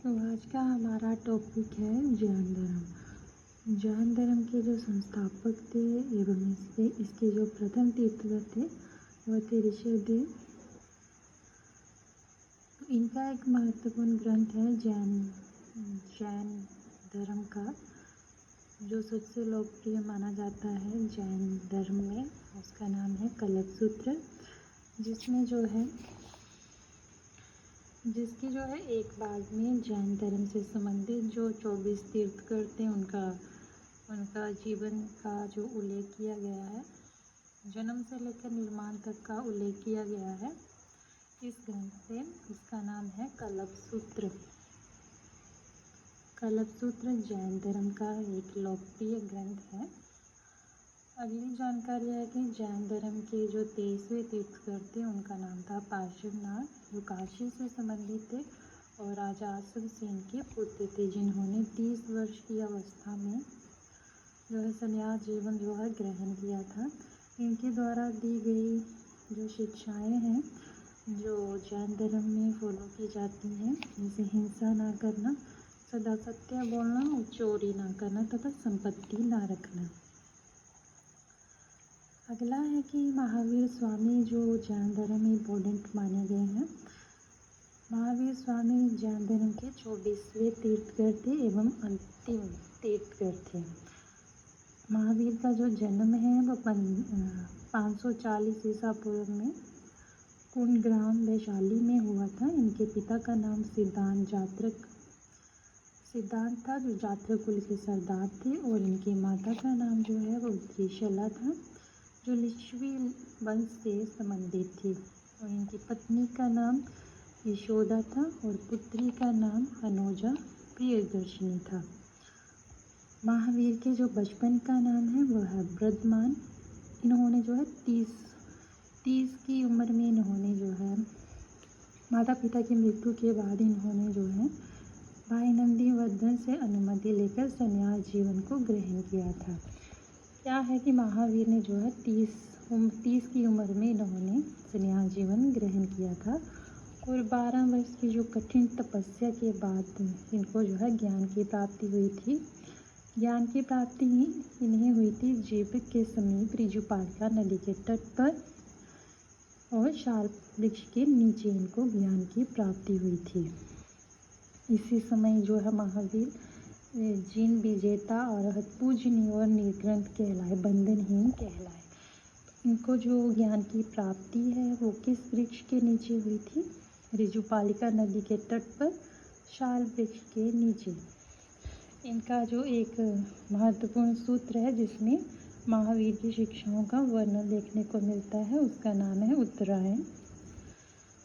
तो आज का हमारा टॉपिक है जैन धर्म। जैन धर्म के जो संस्थापक थे एवं इसके जो प्रथम तीर्थकर थे वह थे ऋषभदेव। तो इनका एक महत्वपूर्ण ग्रंथ है जैन धर्म का, जो सबसे लोकप्रिय माना जाता है जैन धर्म में। उसका नाम है कल्पसूत्र, जिसकी जो है एक भाग में जैन धर्म से संबंधित जो 24 तीर्थकर थे उनका जीवन का जो उल्लेख किया गया है, जन्म से लेकर निर्माण तक का उल्लेख किया गया है इस ग्रंथ से। इसका नाम है कल्पसूत्र। कल्पसूत्र जैन धर्म का एक लोकप्रिय ग्रंथ है। अगली जानकारी है कि जैन धर्म के जो 23वें तीर्थकर थे उनका नाम था पार्श्वनाथ, जो काशी से संबंधित थे और राजा अशोकसेन के पुत्र थे, जिन्होंने 30 वर्ष की अवस्था में जो है संन्यास जीवन ग्रहण किया था। इनके द्वारा दी गई जो शिक्षाएं हैं जो जैन धर्म में फॉलो की जाती हैं, जैसे हिंसा ना करना, सदा सत्य बोलना और चोरी ना करना तथा संपत्ति ना रखना। अगला है कि महावीर स्वामी जो जैन धर्म में इम्पोर्टेंट माने गए हैं। महावीर स्वामी जैन धर्म के 24वें तीर्थकर थे एवं अंतिम तीर्थकर थे। महावीर का जो जन्म है वो 540 ईसा पूर्व में कुंडग्राम वैशाली में हुआ था। इनके पिता का नाम सिद्धांत था, जो जातक कुल के सरदार थे, और इनकी माता का नाम जो है वो त्रिशला था, जो लिच्छवी वंश से संबंधित थी, और इनकी पत्नी का नाम यशोदा था और पुत्री का नाम अनुजा प्रियदर्शिनी था। महावीर के जो बचपन का नाम है वह है वर्धमान। इन्होंने जो है 30 की उम्र में इन्होंने जो है माता पिता की मृत्यु के बाद इन्होंने जो है भाई नंदीवर्धन से अनुमति लेकर संन्यास जीवन को ग्रहण किया था। क्या है कि महावीर ने जो है 30 की उम्र में इन्होंने संन्यास जीवन ग्रहण किया था, और 12 वर्ष की जो कठिन तपस्या के बाद इनको जो है ज्ञान की प्राप्ति हुई थी। ज्ञान की प्राप्ति इन्हें हुई थी जीव के समीप ऋजुपालिका नदी के तट पर, और शाल वृक्ष के नीचे इनको ज्ञान की प्राप्ति हुई थी। इसी समय जो है महावीर जिन विजेता और पूजनीय और निर्ग्रंथ कहलाए, बंधनहीन कहलाए। इनको जो ज्ञान की प्राप्ति है वो किस वृक्ष के नीचे हुई थी? ऋजुपालिका नदी के तट पर शाल वृक्ष के नीचे। इनका जो एक महत्वपूर्ण सूत्र है जिसमें महावीर की शिक्षाओं का वर्णन देखने को मिलता है, उसका नाम है उत्तरायण।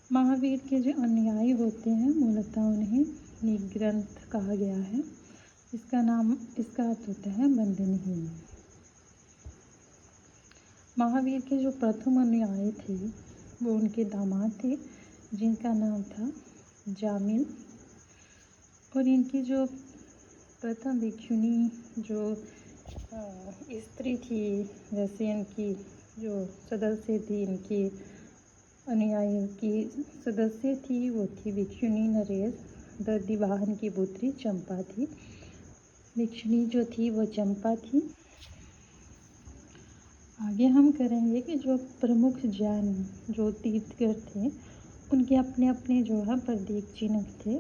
महावीर के जो अनुयायी होते हैं मूलतः उन्हें निर्ग्रंथ कहा गया है। इसका अर्थ होता है बंधनहीन। महावीर के जो प्रथम अनुयायी थे वो उनके दामाद थे, जिनका नाम था जामिल, और इनकी जो प्रथम भिक्षुणी जो स्त्री थी, जैसे इनकी जो सदस्य थी, इनकी अनुयायियों की सदस्य थी, वो थी भिक्षुणी नरेश। दधिवाहन की पुत्री चंपा थी। भिक्षुणी जो थी वो चंपा थी। आगे हम करेंगे कि जो प्रमुख जैन जो तीर्थकर थे उनके अपने अपने जो है प्रतीक चिन्ह थे।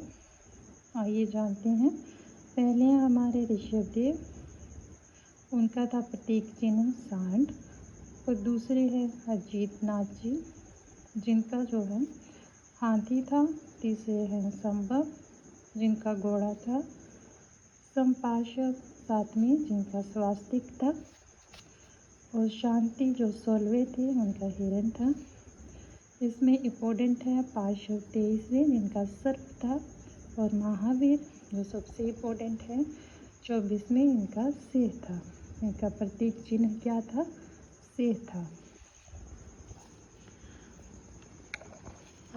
आइए जानते हैं। पहले हमारे ऋषभदेव, उनका था प्रतीक चिन्ह सांड, और दूसरे है अजीतनाथ जी, जिनका जो है हाथी था। तीसरे हैं संभव, जिनका घोड़ा था। संपार्श्व 7वें, जिनका स्वास्तिक था, और शांति जो 16वें थे, उनका हिरण था। इसमें इम्पोर्टेंट है पार्श्व 23वें, जिनका सर्प था, और महावीर जो सबसे इम्पोर्टेंट है 24वें, इनका सिंह था। इनका प्रतीक चिन्ह क्या था? सिंह था।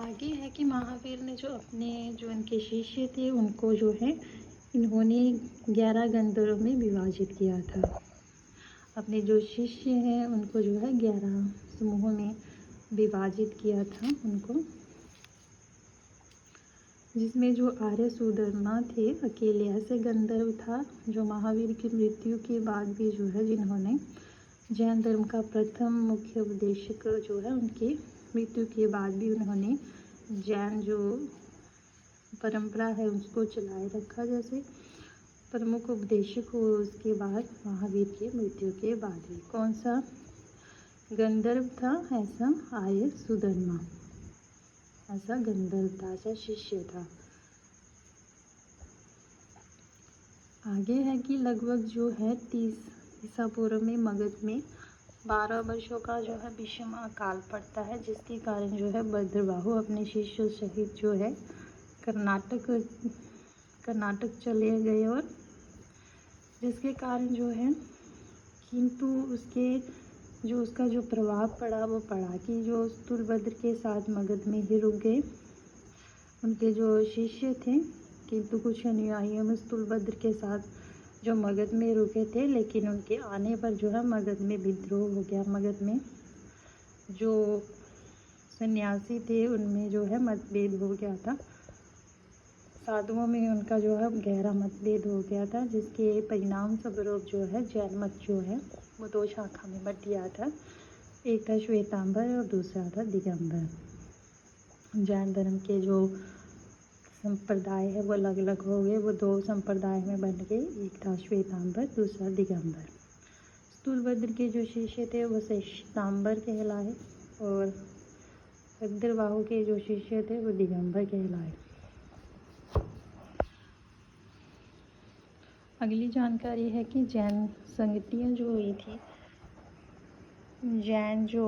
आगे है कि महावीर ने जो इनके शिष्य थे उनको जो है इन्होंने 11 गंधर्वों में विभाजित किया था। अपने जो शिष्य हैं उनको जो है 11 समूहों में विभाजित किया था उनको। जिसमें जो आर्य सुधर्मा थे अकेले ऐसे गंधर्व था जो महावीर की मृत्यु के बाद भी जो है जिन्होंने जैन धर्म का प्रथम मुख्य उपदेशक जो है उनकी मृत्यु के बाद भी उन्होंने जैन जो परंपरा है उसको चलाए रखा। जैसे प्रमुख उपदेशक हुए उसके बाद महावीर की मृत्यु के बाद ही। कौन सा गंधर्व था? ऐसा आर्य सुधर्मा, ऐसा गंधर्व था, ऐसा शिष्य था। आगे है कि लगभग जो है 30 ईसा पूर्व में मगध में 12 वर्षों का जो है विषम अकाल पड़ता है, जिसके कारण जो है भद्रबाहु अपने शिष्यों सहित जो है कर्नाटक चले गए। और जिसके कारण जो है किंतु उसका जो प्रभाव पड़ा वो पड़ा कि जो स्थूलभद्र के साथ मगध में ही रुक गए। उनके जो शिष्य थे किंतु कुछ अनुयायियों में स्थूलभद्र के साथ जो मगध में रुके थे, लेकिन उनके आने पर जो है मगध में विद्रोह हो गया। मगध में जो सन्यासी थे उनमें जो है मतभेद हो गया था, साधुओं में उनका जो है गहरा मतभेद हो गया था, जिसके परिणाम स्वरूप जो है जैन मत जो है वो 2 शाखा में बट गया था। एक था श्वेतांबर और दूसरा था दिगंबर। जैन धर्म के जो संप्रदाय है वो अलग अलग हो गए, वो 2 संप्रदाय में बन गए, एक था श्वेतांबर, दूसरा दिगंबर। स्थूलभद्र के जो शिष्य थे वो श्वेतांबर कहलाए और भद्रबाहु के जो शिष्य थे वो दिगंबर कहलाए। अगली जानकारी है कि जैन संगतियाँ जो हुई थी, जैन जो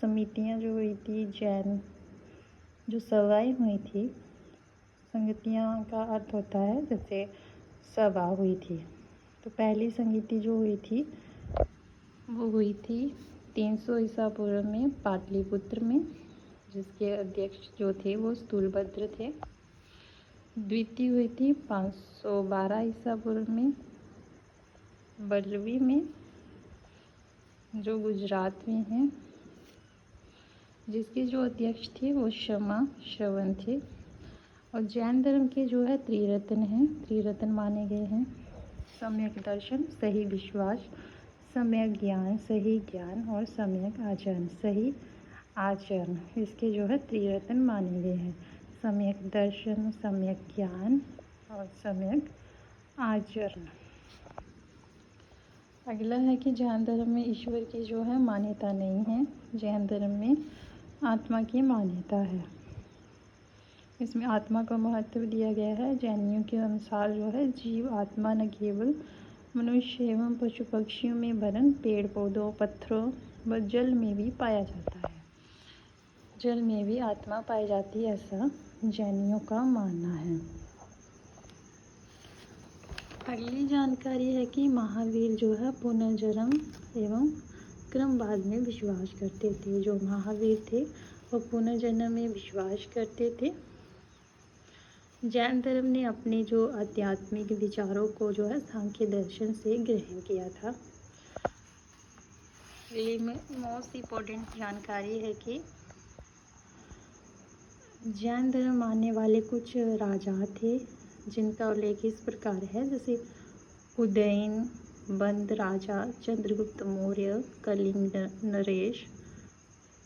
समितियाँ जो हुई थी, जैन जो सभाएँ हुई थी, संगतियाँ का अर्थ होता है जैसे सभा हुई थी। तो पहली संगति जो हुई थी वो हुई थी 300 ईसा पूर्व में पाटलिपुत्र में, जिसके अध्यक्ष जो थे वो स्थूलभद्र थे। द्वितीय हुई थी 512 ईसा पूर्व में बल्लवी में, जो गुजरात में है, जिसके जो अध्यक्ष थे वो क्षमा श्रवण थे। और जैन धर्म के जो है त्रिरत्न हैं, त्रिरत्न माने गए हैं सम्यक दर्शन, सही विश्वास, सम्यक ज्ञान, सही ज्ञान और सम्यक आचरण, सही आचरण। इसके जो है त्रिरत्न माने गए हैं, सम्यक दर्शन, सम्यक ज्ञान और सम्यक आचरण। अगला है कि जैन धर्म में ईश्वर की जो है मान्यता नहीं है, जैन धर्म में आत्मा की मान्यता है। इसमें आत्मा को महत्व दिया गया है। जैनियों के अनुसार जो है जीव आत्मा न केवल मनुष्य एवं पशु पक्षियों में वरन पेड़ पौधों, पत्थरों व जल में भी पाया जाता है। जल में भी आत्मा पाई जाती है, ऐसा जैनियों का मानना है। अगली जानकारी है कि महावीर जो है पुनर्जन्म एवं क्रमवाद में विश्वास करते थे। जो महावीर थे वो पुनर्जन्म में विश्वास करते थे। जैन धर्म ने अपने जो आध्यात्मिक विचारों को जो है सांख्य दर्शन से ग्रहण किया था। मोस्ट इम्पोर्टेंट जानकारी है कि जैन धर्म मानने वाले कुछ राजा थे जिनका उल्लेख इस प्रकार है, जैसे उदयन, बंद राजा, चंद्रगुप्त मौर्य, कलिंग नरेश,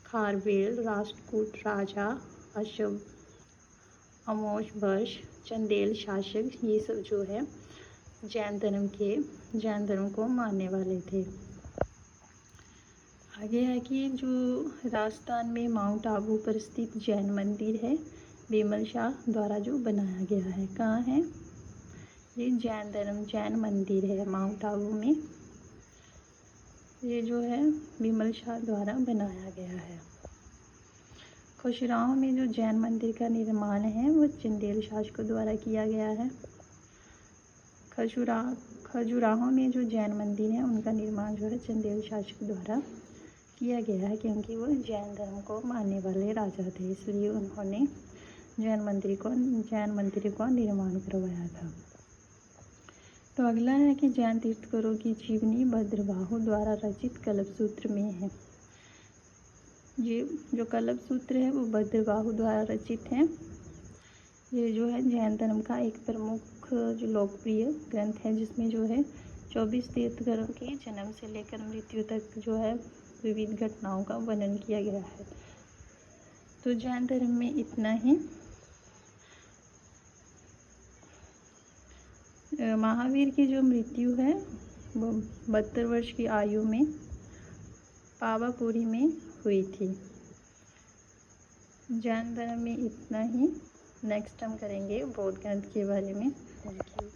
खारवेल, राष्ट्रकूट राजा, अशोक, अमोश वर्ष, चंदेल शासक, ये सब जो है जैन धर्म को मानने वाले थे। आगे है कि जो राजस्थान में माउंट आबू पर स्थित जैन मंदिर है, बिमल शाह द्वारा जो बनाया गया है। कहाँ है ये? जैन मंदिर है माउंट आबू में। ये जो है बिमल शाह द्वारा बनाया गया है। खजुराहो में जो जैन मंदिर का निर्माण है वो चंदेल शासकों द्वारा किया गया है। खजुराहो में जो जैन मंदिर है उनका निर्माण जो है चंदेल शासक द्वारा किया गया है, क्योंकि वो जैन धर्म को मानने वाले राजा थे, इसलिए उन्होंने जैन मंदिर को निर्माण करवाया था। तो अगला है कि जैन तीर्थंकरों की जीवनी भद्रबाहु द्वारा रचित कल्पसूत्र में है। ये जो कल्पसूत्र है वो भद्रबाहु द्वारा रचित है। ये जो है जैन धर्म का एक प्रमुख जो लोकप्रिय ग्रंथ है, जिसमें जो है 24 तीर्थंकरों के जन्म से लेकर मृत्यु तक जो है विविध घटनाओं का वर्णन किया गया है। तो जैन धर्म में इतना ही। महावीर की जो मृत्यु है वो 72 वर्ष की आयु में पावापुरी में हुई थी। जैन धर्म में इतना ही। नेक्स्ट हम करेंगे बौद्ध ग्रंथ के बारे में। Thank you.